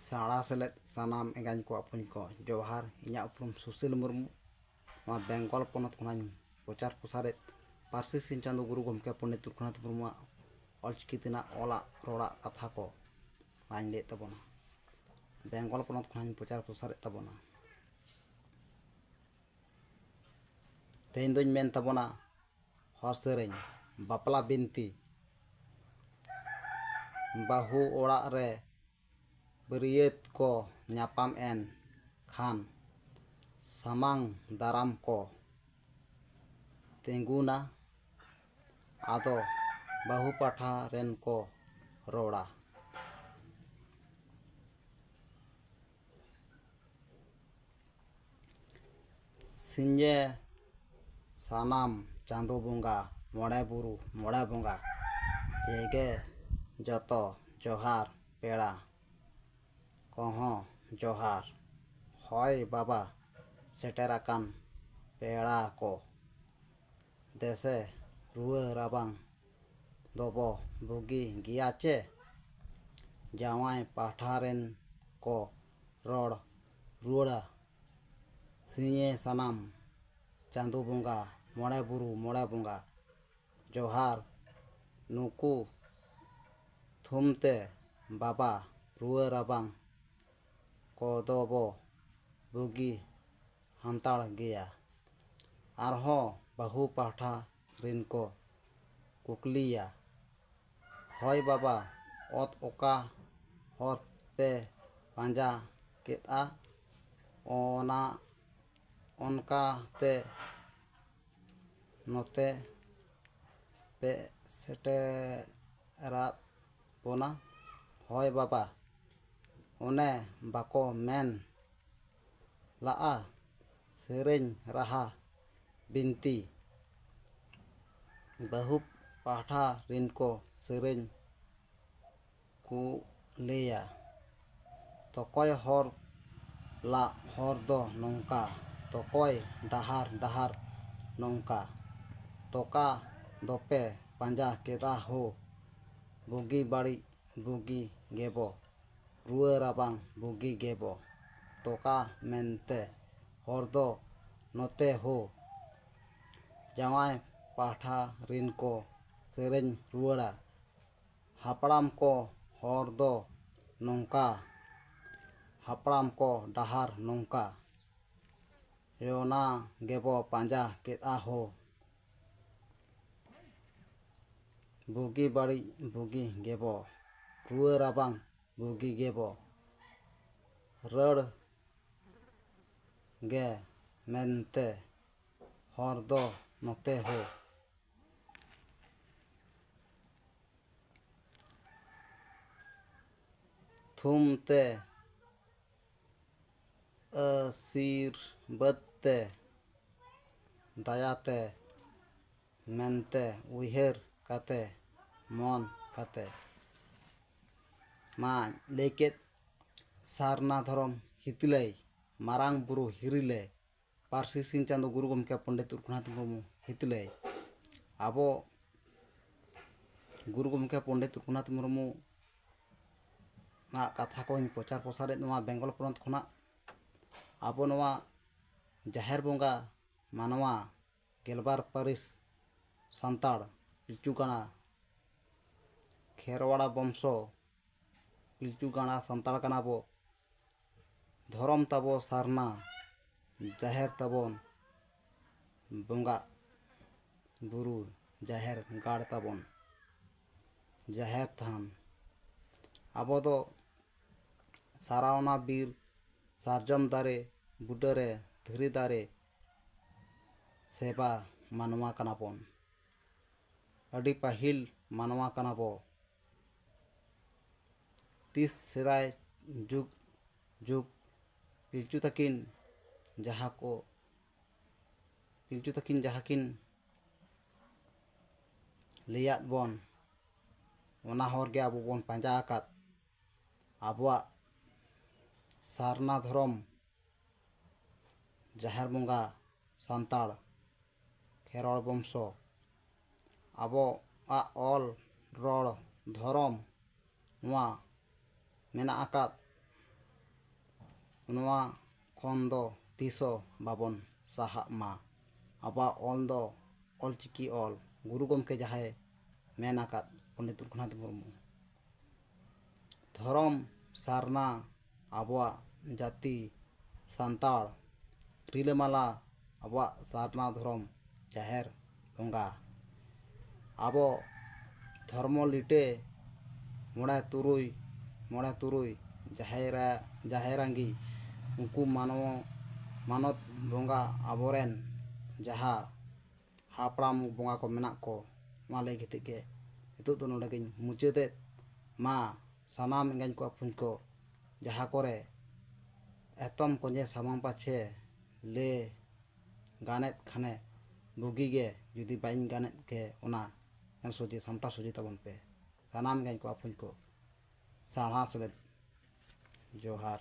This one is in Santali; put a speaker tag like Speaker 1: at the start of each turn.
Speaker 1: साड़ा सेलेद सानाम एंगाñ को अपन को जोहार इᱧᱟᱹᱜ उपरुम सुशील मुर्मू ᱱᱚᱣᱟ बेंगल पनत खनाñ प्रचार प्रसारेद पारसी सिंह चांदो गुरु गमके पंडित रघुनाथ मुर्मू ऑलचिकी तेना ओला रोड़ा कथा को आñ ले तबना बेंगल पनत खनाñ प्रचार प्रसारेद तबना तेन दोñ मेन तबना हर सेरेñ बापला बिनती बाहू ओड़ा रे बरियत को ᱧᱟᱯᱟᱢ एन खान सामांग दाराम को तेंगुना आदो बाहू पाठा रेन को रोड़ा सिंजे सानाम चांदो बोंगा मोड़े बुरु मोड़े बोंगा जेगे जतो जोहार पेड़ा कहो जोहार हय बाबा सेटेराकान पेड़ा को देसे रुआ राबांग दोबो बुगी गियाचे जावाय पाठारेन को रोड़ रुड़ा सिंये सनाम चांदो बोंगा मोड़े बुरु मोड़े बोंगा जोहार नुकु थुमते बाबा रुआ राबांग कोदोबो बुगी हंताड़ गया आरहो बाहू पाठा रिन को कुकलिया हय बाबा ओत ओका हर पे पांजा केता ओना ओनका ते नोते पे सेटेरात बोना हय बाबा ओने बाको मेन लाआ सेरेñ राहा बिनती बाहू पाठा रिन को सेरेñ को लेया तोकय हर ला हर दो नौका तोकय डहार डहार नौका तोका दोपे पांजा केदा हो बुगी बाड़ी बुगी गेबो रुआ राबांग बुगी गेबो तोका मेनते हर दो नोते हो जावाय पाठा रिन को सेरेñ रुआड़ा हापड़ाम को हर दो नौका हापड़ाम को डहार नौका योना गेबो पांजा केदा हो बुगी बाड़ी बुगी गेबो रुआ राबांग बुगी गेबो रड़ गे मेनते हर दो नोते हो थुमते असीरबते दायाते मेनते उहेर काते मन काते मा लेकेत सारना धरम हितलय मारांग बुरु हिरिले पारसी सिंह चांदो गुरु गमके पंडित रघुनाथ मुर्मू हितलय आबो गुरु गमके पंडित रघुनाथ मुर्मू ना कथा को प्रचार प्रसारेद नवा बेंगल पनत खना आबो नवा जाहेर बोंगा मानवा गेलबार पारिस सांताड़ पिलचू गाणा खेरवाड़ा वंशो पिलचू गाणा सांताड़ काना बो धरम ताबो सारना जाहेर ताबोन बोंगा बुरु जाहेर गाड़ ताबोन जाहेर थान आबो दो सारावना बीर सारजम दारे बुडरे धीरी दारे सेवा मानवा कानाबोन अडी पाहिल मानवा कानाबो तीस सेदाय जुग जुग पिलचू तकिन जहाँ को पिलचू तकिन जहाँ किन लियात बोन ओना हर गे आबो बोन पांजा आकात आबोआ सारना धरम जाहेर बोंगा सांताड़ खेरवाड़ वंशो आबो आ ऑल रड़ धरम नवा मेना आकात ᱱᱚᱣᱟ ᱠᱷᱚᱱ ᱫᱚ ᱛᱤᱥᱦᱚᱸ ᱵᱟᱵᱚᱱ ᱥᱟᱦᱟᱜ ᱢᱟ। ᱟᱵᱚᱣᱟᱜ ᱚᱞ ᱫᱚ ᱚᱞᱪᱤᱠᱤ ᱚᱞ ᱜᱩᱨᱩ ᱜᱚᱢᱠᱮ ᱡᱟᱦᱟᱸᱭ ᱢᱮᱱ ᱟᱠᱟᱫ ᱯᱚᱱᱰᱤᱛ ᱨᱚᱜᱷᱩᱱᱟᱛᱷ ᱢᱩᱨᱢᱩ। ᱫᱷᱚᱨᱚᱢ ᱥᱟᱨᱱᱟ ᱟᱵᱚᱣᱟᱜ ᱡᱟᱹᱛᱤ ᱥᱟᱱᱛᱟᱲ ᱨᱤᱞᱟᱹᱢᱟᱞᱟ ᱟᱵᱚᱣᱟᱜ ᱥᱟᱨᱱᱟ ᱫᱷᱚᱨᱚᱢ ᱡᱟᱦᱮᱨ ᱵᱚᱸᱜᱟ। ᱟᱵᱚ ᱫᱷᱚᱨᱢᱚ ᱞᱤᱴᱟᱹ ᱢᱚᱬᱮ ᱛᱩᱨᱩᱭ ᱡᱟᱦᱮᱨᱟᱺᱜᱤ ᱩᱱᱠᱩ ᱢᱟᱱᱚᱛ ᱵᱚᱸᱜᱟ ᱟᱵᱚᱨᱮᱱ ᱡᱟᱦᱟᱸ ᱦᱟᱯᱲᱟᱢ ᱵᱚᱸᱜᱟ ᱠᱚ ᱢᱮᱱᱟᱜ ᱠᱚ ᱚᱱᱟ ᱞᱟᱹᱭ ᱠᱟᱛᱮᱫ ᱜᱮ ᱱᱤᱛᱚᱜ ᱫᱚ ᱱᱚᱰᱮ ᱜᱤᱧ ᱢᱩᱪᱟᱹᱫᱮᱫ। ᱢᱟ ᱥᱟᱱᱟᱢ ᱮᱸᱜᱟᱧ ᱠᱚ ᱟᱯᱩᱧ ᱠᱚ ᱡᱟᱦᱟᱸ ᱠᱚᱨᱮ ᱮᱛᱚᱢ ᱠᱚᱧᱮ ᱥᱟᱢᱟᱝ ᱯᱟᱪᱷᱮ ᱞᱟᱹᱭ ᱜᱟᱱᱮᱫ ᱠᱷᱟᱱᱮ ᱵᱩᱜᱤ ᱜᱮ ᱡᱩᱫᱤ ᱵᱟᱹᱧ ᱜᱟᱱᱮᱫ ᱜᱮ ᱚᱱᱟ ᱥᱚᱡᱷᱮ ᱥᱟᱢᱴᱟᱣ ᱥᱚᱡᱷᱮ ᱛᱟᱵᱚᱱ ᱯᱮ। ᱥᱟᱱᱟᱢ ᱮᱸᱜᱟᱧ ᱠᱚ ᱟᱯᱩᱧ ᱠᱚ ᱥᱟᱨᱦᱟᱣ ᱥᱮᱞᱮᱫ ᱡᱚᱦᱟᱨ।